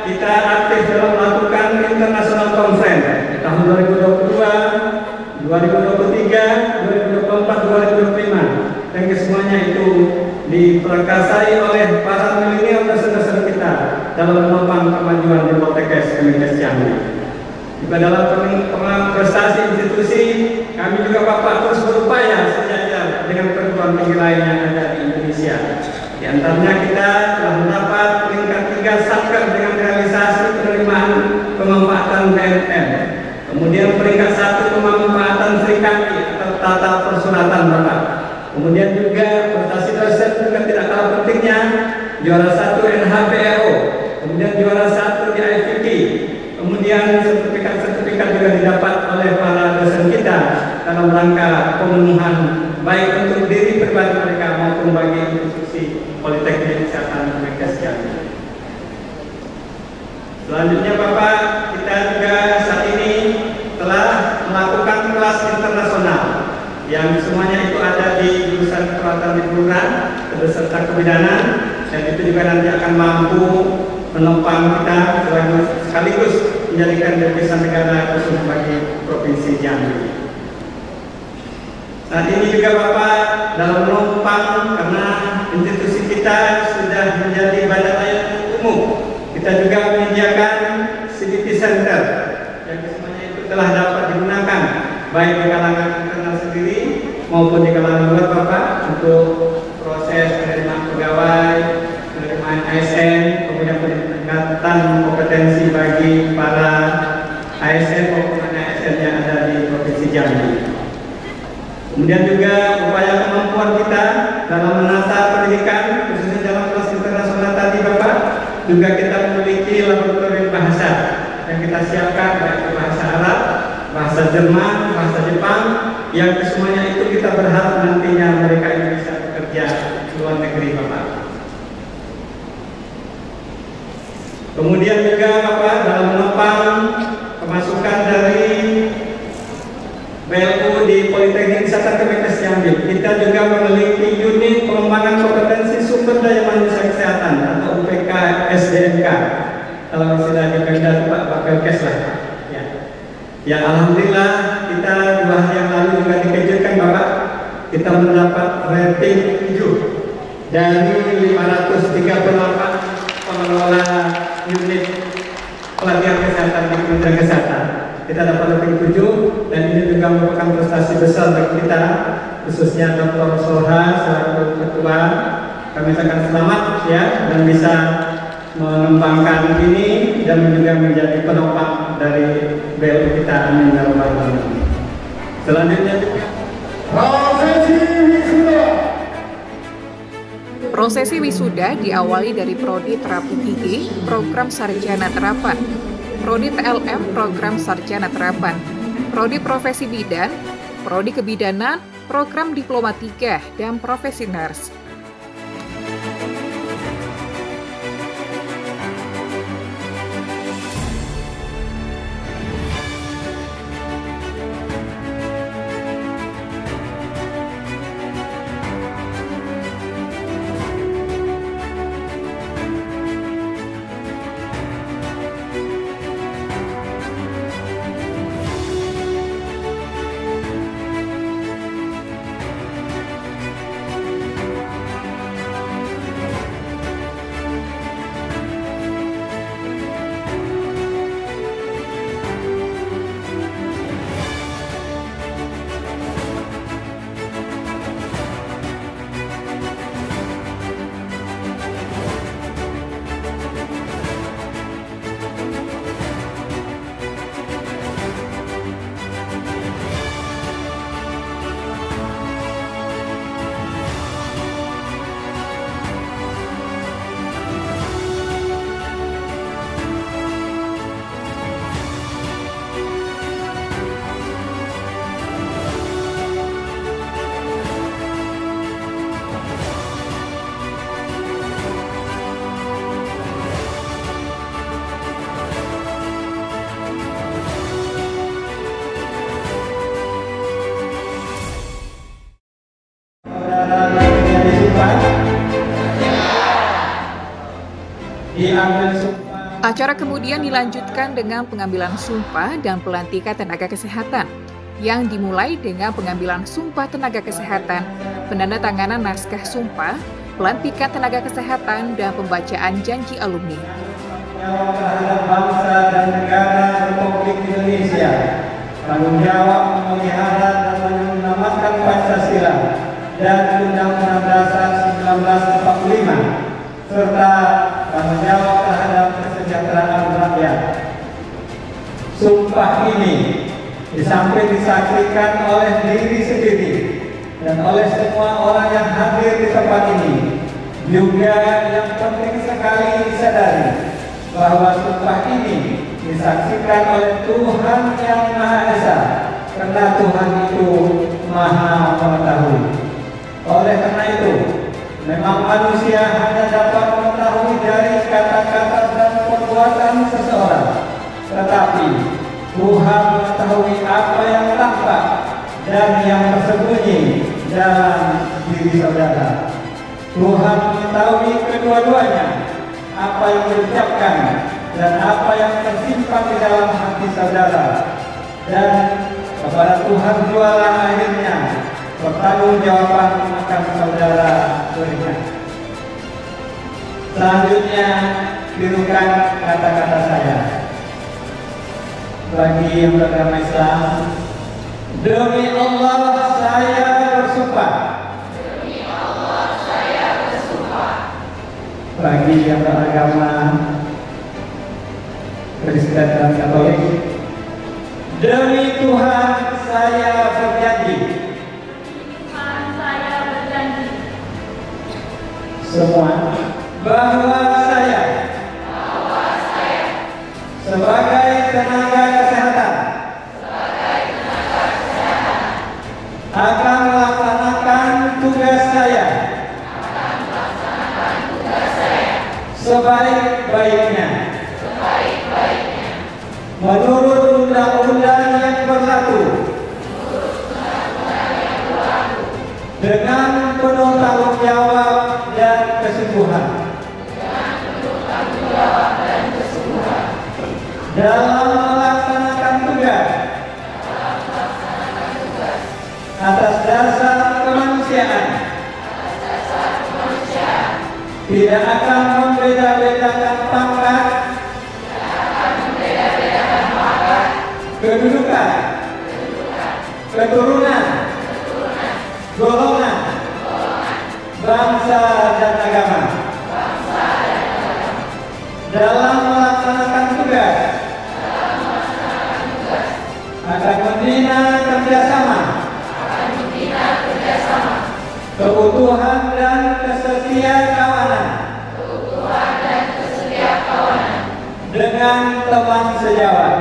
kita aktif dalam melakukan international conference tahun 2022, 2023, 2024, 2025, dan kesemuanya itu diperkasai oleh para milenial dosen-dosen kita dalam menopang kemajuan di Poltekkes Kemenkes Jambi. Juga dalam prestasi institusi, kami juga Bapak terus berupaya sejajar dengan perguruan tinggi lain yang ada di Indonesia. Di antaranya kita telah mendapat peringkat 3 satker dengan realisasi penerimaan pemanfaatan BNN. Kemudian peringkat 1 pemanfaatan Srikandi atau tata persuratan Bapak. Kemudian juga prestasi dosen juga tidak kalah pentingnya, juara 1 NHPRO, kemudian juara 1 di IVT. Kemudian sertifikat-sertifikat juga didapat oleh para dosen kita dalam rangka pemenuhan baik untuk diri pribadi mereka maupun bagi institusi Politeknik Kesehatan Kemenkes Jambi. Selanjutnya Bapak, kita juga saat ini telah melakukan kelas internasional yang semuanya itu ada di jurusan perawatan di kelurahan beserta kebidanan, dan itu juga nanti akan mampu menopang kita sekaligus menjadikan devisa negara khusus bagi Provinsi Jambi. Saat ini juga Bapak dalam menopang, karena institusi kita sudah menjadi badan layanan umum, kita juga menyediakan CBT Center yang semuanya itu telah dapat digunakan baik di kalangan internal sendiri maupun di kalangan luar Bapak untuk proses penerimaan pegawai, penerimaan ASN, kemudian peningkatan kompetensi bagi para ASN maupun ASN yang ada di Provinsi Jambi. Kemudian juga upaya kemampuan kita dalam menata pendidikan, khususnya dalam kelas internasional tadi Bapak, juga kita memiliki laboratorium bahasa yang kita siapkan, baik bahasa Arab, bahasa Jerman, bahasa Jepang, Jepang, yang kesemuanya itu kita berharap nantinya mereka ini bisa bekerja di luar negeri, Bapak. Kemudian juga Bapak, dalam menopang pemasukan dari BLU di Politeknik Kesehatan Kemenkes Jambi, kita juga memiliki unit pengembangan kompetensi sumber daya manusia kesehatan atau UPK SDMK. Kalau istilahnya Pemda Pak Bapelkes lah. Ya. Yang alhamdulillah kita 2 hari yang lalu juga dikejutkan Bapak, kita mendapat rating 7 dari 538 pengelola unit pelatihan kesehatan di Kementerian Kesehatan. Kita dapat rating 7 dan ini juga merupakan prestasi besar bagi kita, khususnya Dr. Soha selaku ketua. Kami akan selamat ya dan bisa mengembangkan ini dan juga menjadi penopang dari BLU kita. Amin ya rabbal alamin. Selanjutnya juga prosesi wisuda diawali dari Prodi Terapi Gigi, Program Sarjana Terapan, Prodi TLM, Program Sarjana Terapan, Prodi Profesi Bidan, Prodi Kebidanan, Program Diploma 3, dan Profesi Nurse. Acara kemudian dilanjutkan dengan pengambilan sumpah dan pelantikan tenaga kesehatan, yang dimulai dengan pengambilan sumpah tenaga kesehatan, penandatanganan naskah sumpah, pelantikan tenaga kesehatan, dan pembacaan janji alumni. Jawab terhadap bangsa dan negara Republik Indonesia, tanggung jawab memelihara dan menyelamatkan Pancasila dan Undang-Undang Dasar 1945, serta tanggung jawab terhadap kesejahteraan rakyat. Sumpah ini disaksikan oleh diri sendiri dan oleh semua orang yang hadir di tempat ini. Juga yang penting sekali disadari bahwa sumpah ini disaksikan oleh Tuhan yang Maha Esa, karena Tuhan itu Maha Mengetahui. Oleh karena itu, memang manusia hanya dapat mengetahui dari kata-kata dan perbuatan seseorang, tetapi Tuhan mengetahui apa yang tampak dan yang tersembunyi dalam diri saudara. Tuhan mengetahui kedua-duanya, apa yang diucapkan dan apa yang tersimpan di dalam hati saudara. Dan kepada Tuhan jualah akhirnya pertanggungjawaban akan saudara berikan. Selanjutnya tirukan kata-kata saya. Bagi yang beragama Islam, demi Allah saya bersumpah. Demi Allah saya bersumpah. Bagi yang beragama Kristen dan Katolik, demi Tuhan saya berjanji. Tuhan saya berjanji. Semua bahwa saya sebagai tenaga kesehatan sebaik-baiknya menurut undang-undang yang berlaku dengan penuh tanggung jawab dan kesungguhan dalam melaksanakan tugas atas dasar kemanusiaan, tidak akan membeda-bedakan pangkat, kedudukan, keturunan, golongan, bangsa dan agama. Dalam melaksanakan tugas akan membina kerjasama, keutuhan dan kesetia kawanan dengan teman sejawat.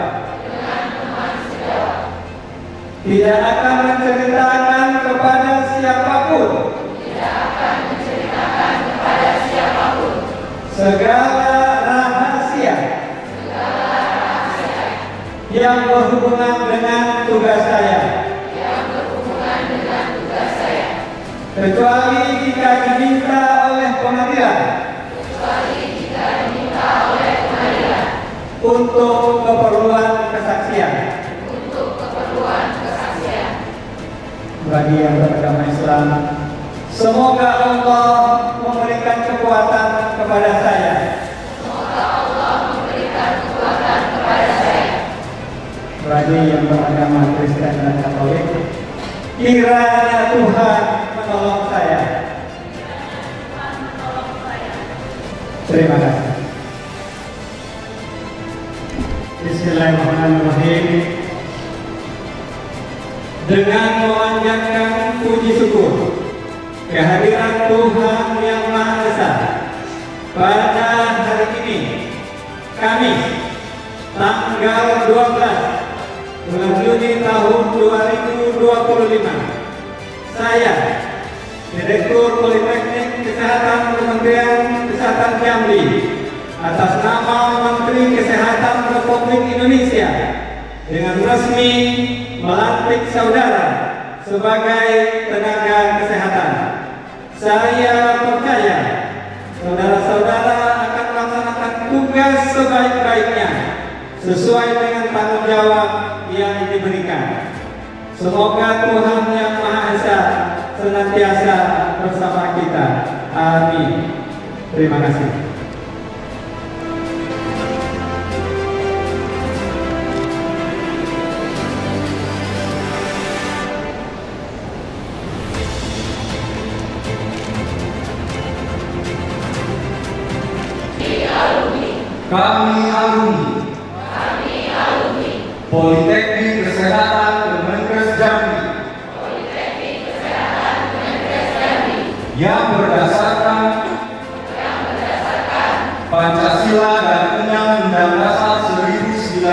Tidak akan menceritakan kepada siapapun segala rahasia yang berhubungan dengan tugas saya, kecuali jika diminta oleh pengadilan untuk keperluan kesaksian. Bagi yang beragama Islam, semoga Allah memberikan kekuatan kepada saya. Bagi yang beragama Kristen dan Katolik, kiranya Tuhan menolong saya. Terima kasih. Bismillahirrahmanirrahim. Dengan memanjatkan puji syukur kehadiran Tuhan Yang Maha Esa, pada hari ini, Kamis, tanggal 12 bulan Juni tahun 2025, saya, Direktur Politeknik Kesehatan Kementerian Kesehatan Jambi, atas nama Menteri Kesehatan Republik Indonesia, dengan resmi melantik saudara sebagai tenaga kesehatan. Saya percaya saudara-saudara akan melaksanakan tugas sebaik-baiknya sesuai dengan tanggung jawab yang diberikan. Semoga Tuhan Yang Maha Esa senantiasa bersama kita. Amin. Terima kasih. Kami alumni Politeknik Kesehatan Kemenkes Jambi yang berdasarkan Pancasila dan Undang-Undang Dasar 1945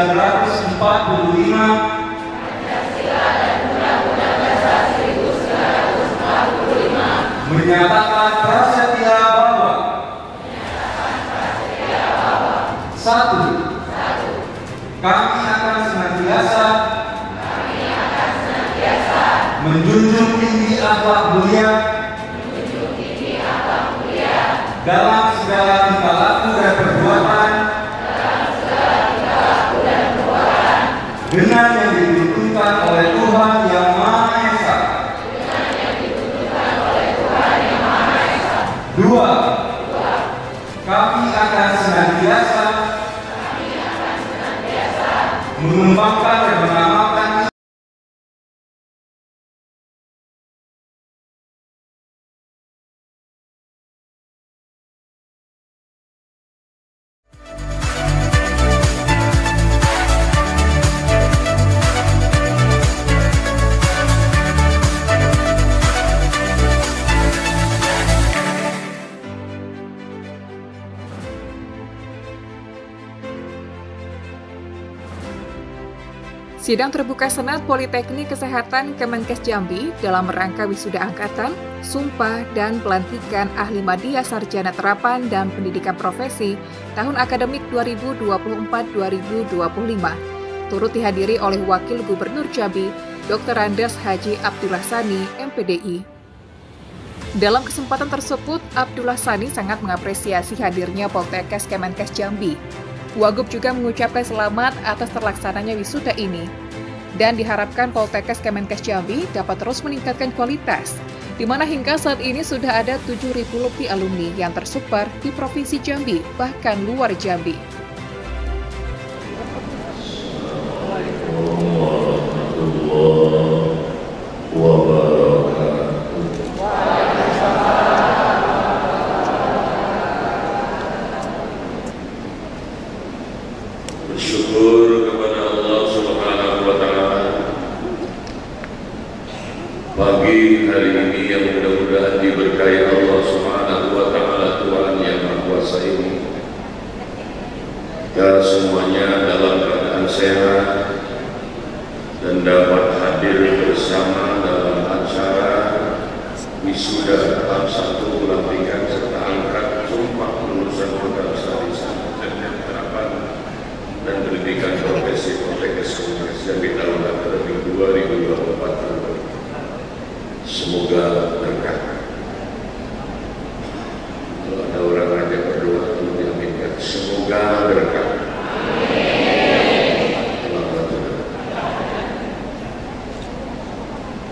menyatakan prasetya bahwa 1. Kami akan senantiasa menjunjung tinggi akhlak mulia dalam segala tingkah laku dan perbuatan dengan yang dituntunkan oleh Tuhan Yang Maha Esa. 2. Kami akan senantiasa mengembangkan dan mengamalkan Sidang terbuka Senat Politeknik Kesehatan Kemenkes Jambi dalam rangka wisuda angkatan, sumpah dan pelantikan ahli madya sarjana terapan dan pendidikan profesi tahun akademik 2024-2025 turut dihadiri oleh Wakil Gubernur Jambi, Dr. Andes Haji Abdullah Sani, MPDI. Dalam kesempatan tersebut, Abdullah Sani sangat mengapresiasi hadirnya Poltekkes Kemenkes Jambi. Wagub juga mengucapkan selamat atas terlaksananya wisuda ini. Dan diharapkan Poltekkes Kemenkes Jambi dapat terus meningkatkan kualitas, di mana hingga saat ini sudah ada 7.000 lebih alumni yang tersebar di Provinsi Jambi, bahkan luar Jambi. Bersyukur kepada Allah Subhanahu wa Ta'ala pagi hari ini yang mudah-mudahan diberkahi Allah Subhanahu wa Ta'ala, Tuhan yang Maha Kuasa ini. Kita semuanya dalam keadaan sehat dan dapat hadir bersama dalam acara wisuda tahap 1 pelantikan serta angkat sumpah lulusan bangsa di sarjana terapan dan pendidikan profesi Poltekkes Kemenkes Jambi tahun akademik 2024. Semoga berkah. Kalau ada orang aja berdoa untuk diaminkan, semoga berkah.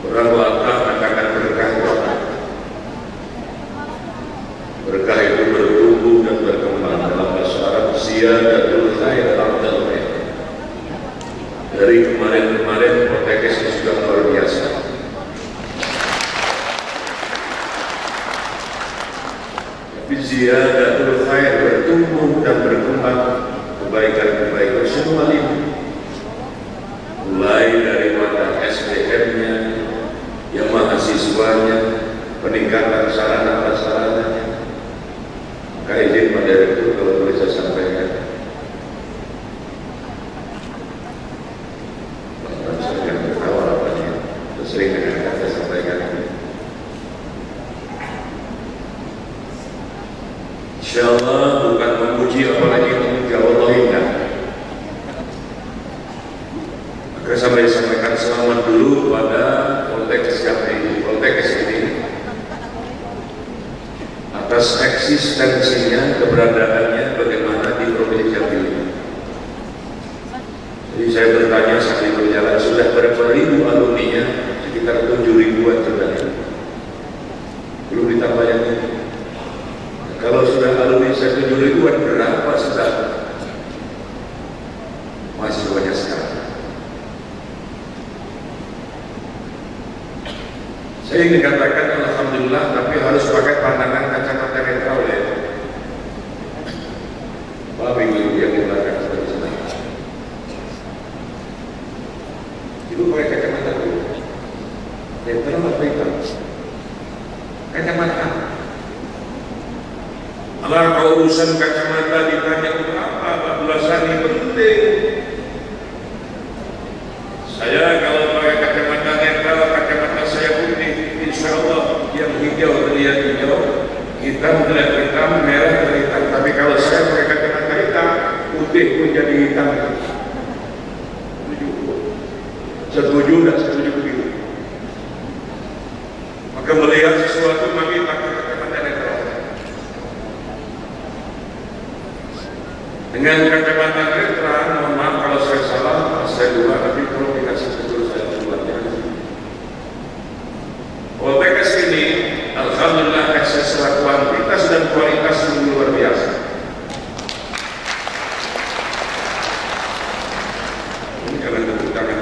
Orang wakaf katakan berkah. Berkah itu bertumbuh dan berkembang. Dalam bahasa Arab, ziyadatul khair ardal khair. Dari kemarin-kemarin Poltekkes sudah luar biasa. Tapi ziyadatul khair bertumbuh dan berkembang, kebaikan-kebaikan semua ini. Mulai dari mata SDM-nya, yang mahasiswanya, peningkatan sarana prasarananya. Maka izin Pak Direktur kalau boleh saya sampaikan. Saya akan bertawa apanya, sering dengan saya sampaikan ini. InsyaAllah bukan memuji apalagi memuji Allah indah. Maka saya sampaikan selamat dulu pada Poltekkes Jambi. Poltekkes ini atas eksistensinya, keberadaannya bagaimana di Provinsi Jambi. Jadi saya bertanya sambil berjalan, sudah berapa ribu alumninya? Sekitar 7.000-an sudah. Belum ditambah yang ini. Kalau sudah alumni saya 7.000-an, berapa sudah mahasiswanya sekarang? Saya ingin katakan alhamdulillah, tapi harus pakai pandangan kacamata netral ya. Bapak Ibu yang di belakang seperti sana. Ibu pakai kacamata dulu. Netral apa hitam? Kacamata. Kalau urusan kacamata ditanya berapa, Abdullah Sani penting. Saya kalau pakai kacamata netral, kacamata saya putih, insya Allah yang hijau terlihat hijau, hitam terlihat hitam, merah terlihat hitam. Tapi kalau saya pakai kacamata hitam, putih pun jadi hitam. Setuju dan setuju begitu. Maka melihat sesuatu maka pakai kacamata netral. Dengan kacamata netral, mohon maaf kalau saya salah, saya lupa, tapi kalau dikasih betul saya lupa. Poltekkes ini, alhamdulillah, secara kuantitas dan kualitas luar biasa. Ini karena tepuk tangan.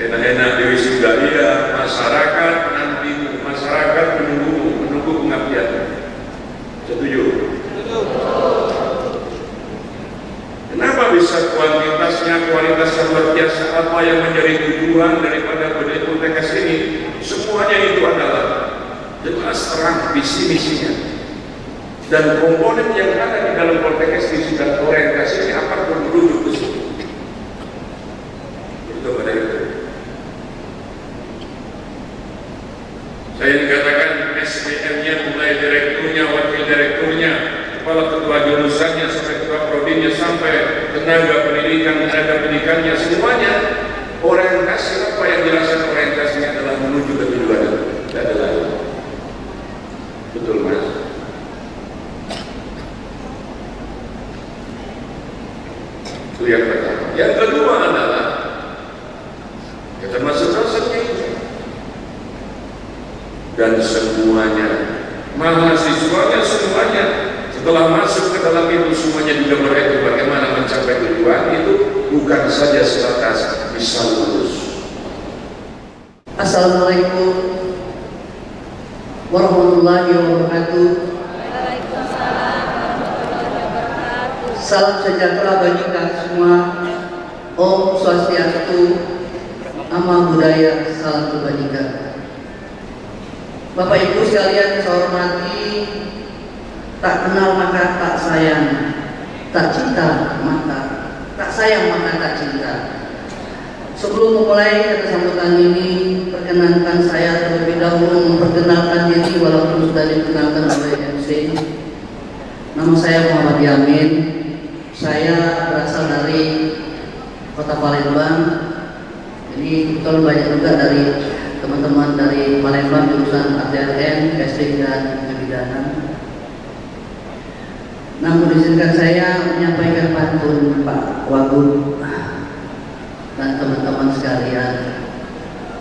Enak-enak di wisuda, iya, masyarakat menantimu, masyarakat menunggu pengabdian. Setuju? Kenapa bisa kuantitasnya, kualitasnya luar biasa? Apa yang menjadi tujuan daripada Poltekkes ini? Semuanya itu adalah jelas terang visi misinya. Dan komponen yang ada di dalam Poltekkes ini dan orientasinya apa menuju ke situ. Itu yang pertama. Yang kedua adalah kita masuk rasanya itu. Dan semuanya, mahasiswanya semuanya, setelah masuk ke dalam itu semuanya juga mereka bagaimana mencapai tujuan itu bukan saja sebatas bisa lulus. Assalamualaikum warahmatullahi wabarakatuh. Salam sejahtera bagi kita semua. Om Swastiastu, Nama Budaya, Salam Kebajikan. Bapak Ibu sekalian saya hormati, tak kenal maka tak sayang, tak cinta maka tak sayang maka tak cinta. Sebelum memulai kata sambutan ini, perkenankan saya terlebih dahulu memperkenalkan diri walaupun sudah dikenalkan oleh MC. Nama saya Muhammad Yamin. Saya berasal dari Kota Palembang. Jadi kebetulan banyak juga dari teman-teman dari Palembang jurusan ATRN, SD dan Kebidanan. Namun izinkan saya menyampaikan pantun Pak Wagub dan teman-teman sekalian.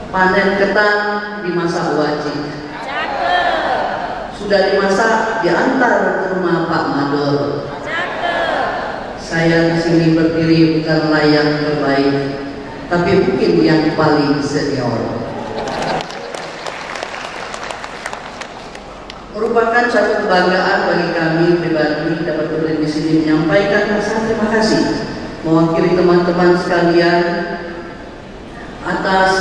Panen ketan dimasak wajib. Sudah dimasak diantar ke rumah Pak Mador. Saya di sini berdiri bukanlah yang terbaik, tapi mungkin yang paling senior. Merupakan satu kebanggaan bagi kami pribadi dapat berdiri di sini menyampaikan rasa terima kasih mewakili teman-teman sekalian atas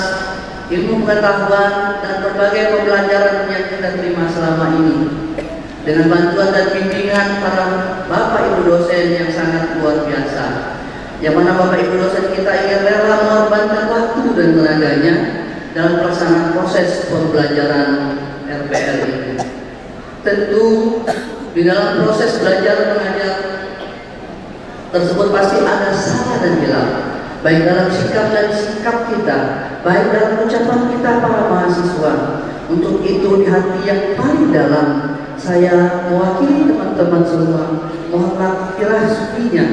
ilmu pengetahuan dan berbagai pembelajaran yang kita terima selama ini. Dengan bantuan dan bimbingan para Bapak Ibu dosen yang sangat luar biasa, yang mana Bapak Ibu dosen kita ingin rela mengorbankan waktu dan tenaganya dalam pelaksanaan proses pembelajaran RPL ini. Tentu di dalam proses belajar mengajar tersebut pasti ada salah dan hilang, baik dalam sikap dan sikap kita, baik dalam ucapan kita para mahasiswa. Untuk itu di hati yang paling dalam saya mewakili teman-teman semua mohon maaf sucinya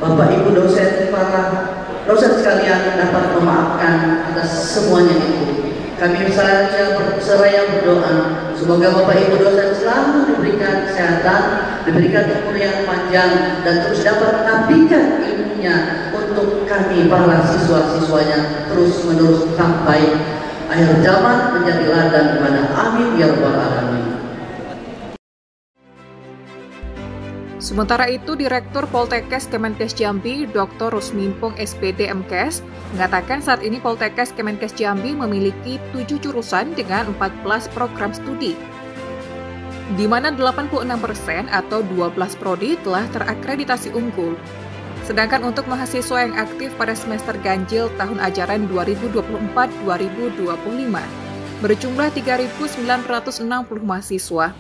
Bapak Ibu dosen, para dosen sekalian dapat memaafkan atas semuanya itu. Kami seraya berdoa semoga Bapak Ibu dosen selalu diberikan kesehatan, diberikan umur yang panjang, dan terus dapat mengabdikan ilmunya untuk kami para siswa-siswanya terus menerus sampai akhir zaman menjadi ladan kepada amin ya rabbal alamin. Sementara itu, Direktur Poltekkes Kemenkes Jambi, Dr. Rusmimpong SPD MKes, mengatakan saat ini Poltekkes Kemenkes Jambi memiliki 7 jurusan dengan 14 program studi, di mana 86% atau 12 prodi telah terakreditasi unggul. Sedangkan untuk mahasiswa yang aktif pada semester ganjil tahun ajaran 2024-2025, berjumlah 3.960 mahasiswa.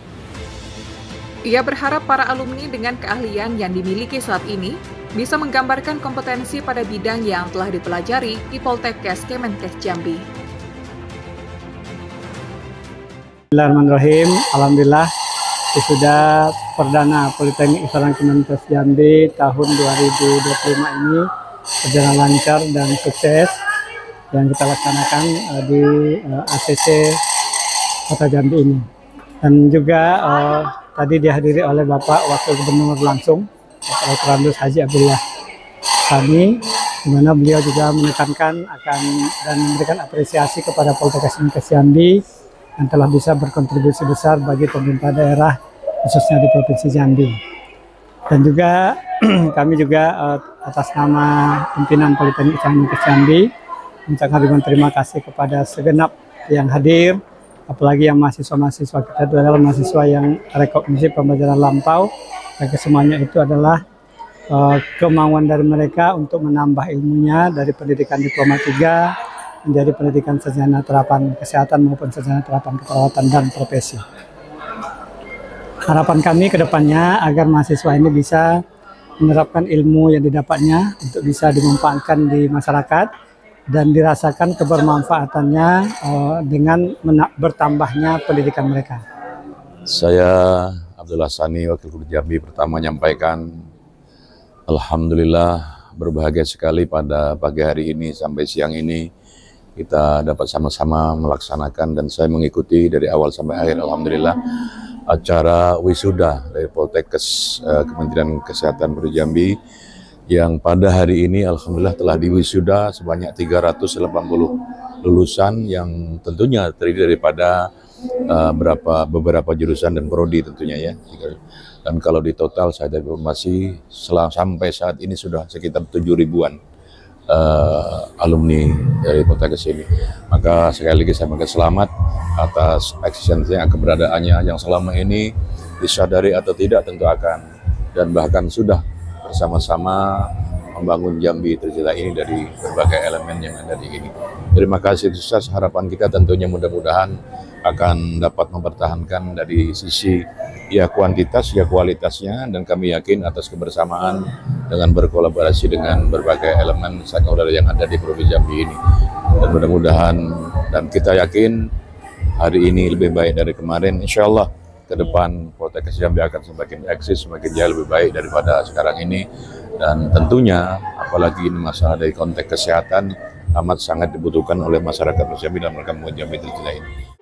Ia berharap para alumni dengan keahlian yang dimiliki saat ini bisa menggambarkan kompetensi pada bidang yang telah dipelajari di Poltekkes Kemenkes Jambi. Bismillahirrahmanirrahim. Alhamdulillah wisuda perdana Politeknik Islam Kemenkes Jambi tahun 2025 ini berjalan lancar dan sukses yang kita laksanakan di ACC Kota Jambi ini. Dan juga tadi dihadiri oleh Bapak Wakil Gubernur langsung, Bapak Dr. Andus Haji Abdullah Sani, di mana beliau juga menekankan akan dan memberikan apresiasi kepada Poltekkes Kemenkes Jambi yang telah bisa berkontribusi besar bagi pemerintah daerah, khususnya di Provinsi Jambi. Dan juga kami juga atas nama pimpinan Politeknik Kemenkes Jambi mengucapkan terima kasih kepada segenap yang hadir, apalagi yang mahasiswa-mahasiswa kita itu adalah mahasiswa yang rekognisi pembelajaran lampau, dan kesemuanya itu adalah kemauan dari mereka untuk menambah ilmunya dari pendidikan diploma 3 menjadi pendidikan sarjana terapan kesehatan maupun sarjana terapan keperawatan dan profesi. Harapan kami ke depannya agar mahasiswa ini bisa menerapkan ilmu yang didapatnya untuk bisa dimanfaatkan di masyarakat dan dirasakan kebermanfaatannya dengan bertambahnya pendidikan mereka. Saya Abdullah Sani, Wakil Gubernur Jambi, pertama menyampaikan Alhamdulillah berbahagia sekali pada pagi hari ini sampai siang ini kita dapat sama-sama melaksanakan dan saya mengikuti dari awal sampai akhir alhamdulillah acara wisuda dari Poltekkes Kementerian Kesehatan Provinsi Jambi yang pada hari ini alhamdulillah telah diwisuda sebanyak 380 lulusan yang tentunya terdiri daripada beberapa jurusan dan prodi tentunya ya. Dan kalau di total saya ada informasi sampai saat ini sudah sekitar 7.000-an alumni dari Poltekkes ini. Maka sekali lagi saya mengucapkan selamat atas eksistensinya, keberadaannya yang selama ini disadari atau tidak tentu akan dan bahkan sudah bersama-sama membangun Jambi tercinta ini dari berbagai elemen yang ada di ini. Terima kasih, sukses. Harapan kita tentunya mudah-mudahan akan dapat mempertahankan dari sisi ya kuantitas ya kualitasnya, dan kami yakin atas kebersamaan dengan berkolaborasi dengan berbagai elemen stakeholder yang ada di Provinsi Jambi ini, dan mudah-mudahan dan kita yakin hari ini lebih baik dari kemarin. Insya Allah ke depan Poltekkes Jambi akan semakin eksis, semakin jauh lebih baik daripada sekarang ini, dan tentunya apalagi ini masalah dari konteks kesehatan amat sangat dibutuhkan oleh masyarakat Jambi dalam rangka Jambi tercinta ini.